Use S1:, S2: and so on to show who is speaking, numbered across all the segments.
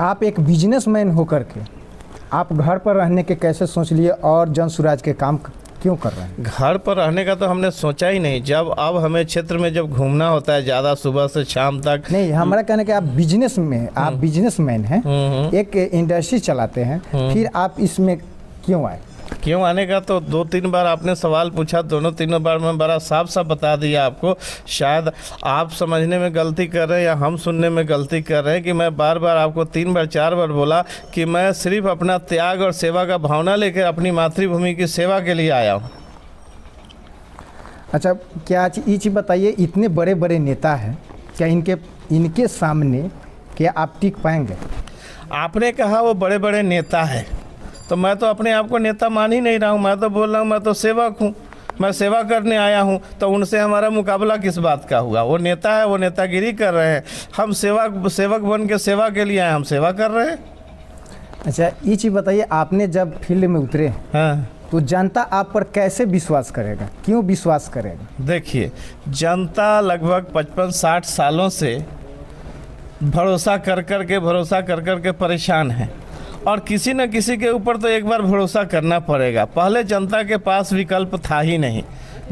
S1: आप एक बिजनेसमैन होकर के आप घर पर रहने के कैसे सोच लिए और जन सुराज के काम क्यों कर रहे हैं?
S2: घर पर रहने का तो हमने सोचा ही नहीं। जब अब हमें क्षेत्र में जब घूमना होता है ज़्यादा सुबह से शाम तक।
S1: नहीं, हमारा कहना है कि आप बिजनेसमैन हैं, एक इंडस्ट्री चलाते हैं, फिर आप इसमें क्यों आए?
S2: क्यों आने का तो 2-3 बार आपने सवाल पूछा, दोनों तीनों बार मैं बड़ा साफ साफ बता दिया आपको। शायद आप समझने में गलती कर रहे हैं या हम सुनने में गलती कर रहे हैं कि मैं बार बार आपको 3 बार 4 बार बोला कि मैं सिर्फ अपना त्याग और सेवा का भावना लेकर अपनी मातृभूमि की सेवा के लिए आया हूँ।
S1: अच्छा, क्या ये चीज़ बताइए, इतने बड़े बड़े नेता हैं, क्या इनके सामने क्या आप टिक पाएंगे?
S2: आपने कहा वो बड़े बड़े नेता हैं, तो मैं तो अपने आप को नेता मान ही नहीं रहा हूँ। मैं तो बोल रहा हूँ मैं तो सेवक हूँ, मैं सेवा करने आया हूँ। तो उनसे हमारा मुकाबला किस बात का हुआ? वो नेता है, वो नेतागिरी कर रहे हैं, हम सेवक बन के सेवा के लिए आए, हम सेवा कर रहे हैं।
S1: अच्छा, ये चीज़ बताइए, आपने जब फील्ड में उतरे, हाँ, तो जनता आप पर कैसे विश्वास करेगा, क्यों विश्वास करेगा?
S2: देखिए, जनता लगभग 55-60 सालों से भरोसा कर कर के परेशान है, और किसी न किसी के ऊपर तो एक बार भरोसा करना पड़ेगा। पहले जनता के पास विकल्प था ही नहीं,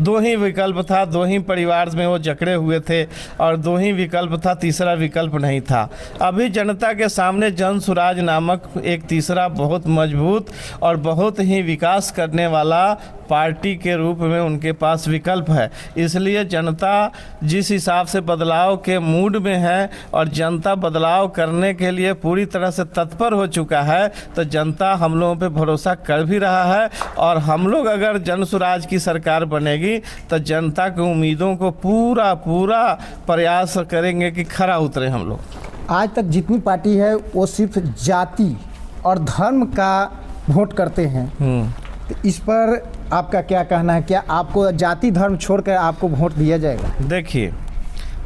S2: 2 ही विकल्प था, 2 ही परिवार में वो जकड़े हुए थे, और 2 ही विकल्प था, तीसरा विकल्प नहीं था। अभी जनता के सामने जन सुराज नामक एक तीसरा बहुत मजबूत और बहुत ही विकास करने वाला पार्टी के रूप में उनके पास विकल्प है। इसलिए जनता जिस हिसाब से बदलाव के मूड में है और जनता बदलाव करने के लिए पूरी तरह से तत्पर हो चुका है, तो जनता हम लोगों पे भरोसा कर भी रहा है। और हम लोग अगर जन सुराज की सरकार बनेगी तो जनता की उम्मीदों को पूरा प्रयास करेंगे कि खरा उतरे हम लोग।
S1: आज तक जितनी पार्टी है वो सिर्फ जाति और धर्म का वोट करते हैं, तो इस पर आपका क्या कहना है? क्या आपको जाति धर्म छोड़कर आपको वोट दिया जाएगा?
S2: देखिए,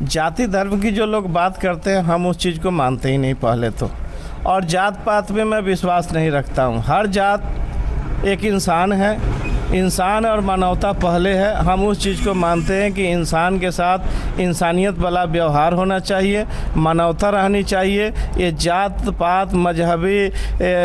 S2: जाति धर्म की जो लोग बात करते हैं, हम उस चीज़ को मानते ही नहीं पहले तो, और जात पात में मैं विश्वास नहीं रखता हूँ। हर जात एक इंसान है, इंसान और मानवता पहले है। हम उस चीज़ को मानते हैं कि इंसान के साथ इंसानियत वाला व्यवहार होना चाहिए, मानवता रहनी चाहिए। ये जात पात मजहबी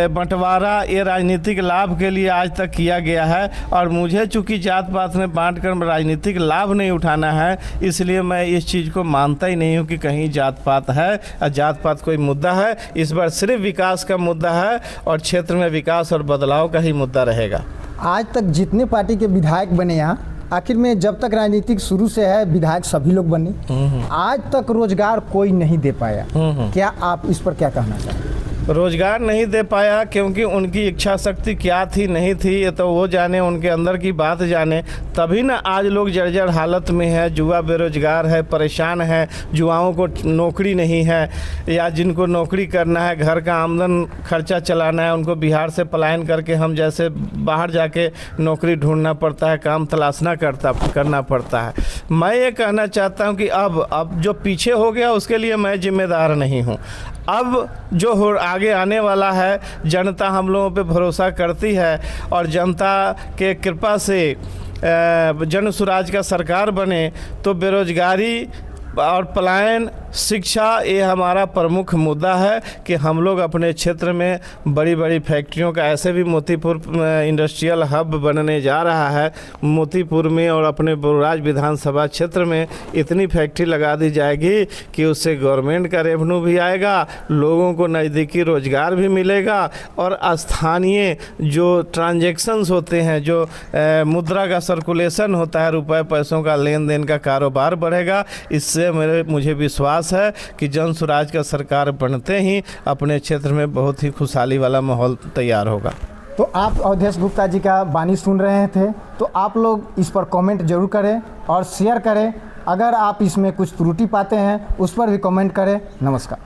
S2: बंटवारा ये राजनीतिक लाभ के लिए आज तक किया गया है, और मुझे चूँकि जात पात में बांट कर राजनीतिक लाभ नहीं उठाना है, इसलिए मैं इस चीज़ को मानता ही नहीं हूँ कि कहीं जात पात है और जात पात कोई मुद्दा है। इस बार सिर्फ विकास का मुद्दा है, और क्षेत्र में विकास और बदलाव का ही मुद्दा रहेगा।
S1: आज तक जितने पार्टी के विधायक बने यहाँ, आखिर में जब तक राजनीतिक शुरू से है विधायक सभी लोग बने, आज तक रोजगार कोई नहीं दे पाया। क्या आप इस पर क्या कहना चाहते हैं?
S2: रोजगार नहीं दे पाया क्योंकि उनकी इच्छा शक्ति क्या थी नहीं थी ये तो वो जाने, उनके अंदर की बात जाने। तभी ना आज लोग जर्जर हालत में है, युवा बेरोजगार है, परेशान है, युवाओं को नौकरी नहीं है, या जिनको नौकरी करना है, घर का आमदन खर्चा चलाना है, उनको बिहार से पलायन करके हम जैसे बाहर जाके नौकरी ढूंढना पड़ता है, काम तलाशना करना पड़ता है। मैं ये कहना चाहता हूँ कि अब जो पीछे हो गया उसके लिए मैं जिम्मेदार नहीं हूँ। अब जो आगे आने वाला है, जनता हम लोगों पे भरोसा करती है, और जनता के कृपा से जन सुराज का सरकार बने तो बेरोजगारी और पलायन, शिक्षा, ये हमारा प्रमुख मुद्दा है कि हम लोग अपने क्षेत्र में बड़ी बड़ी फैक्ट्रियों का, ऐसे भी मोतीपुर इंडस्ट्रियल हब बनने जा रहा है। मोतीपुर में और अपने बरुराज विधानसभा क्षेत्र में इतनी फैक्ट्री लगा दी जाएगी कि उससे गवर्नमेंट का रेवेन्यू भी आएगा, लोगों को नज़दीकी रोजगार भी मिलेगा, और स्थानीय जो ट्रांजैक्शंस होते हैं, जो मुद्रा का सर्कुलेशन होता है, रुपए पैसों का लेन देन का कारोबार बढ़ेगा। इससे मुझे विश्वास है कि जन सुराज का सरकार बनते ही अपने क्षेत्र में बहुत ही खुशहाली वाला माहौल तैयार होगा।
S1: तो आप अवधेश गुप्ता जी का वाणी सुन रहे थे, तो आप लोग इस पर कमेंट जरूर करें और शेयर करें। अगर आप इसमें कुछ त्रुटि पाते हैं उस पर भी कमेंट करें। नमस्कार।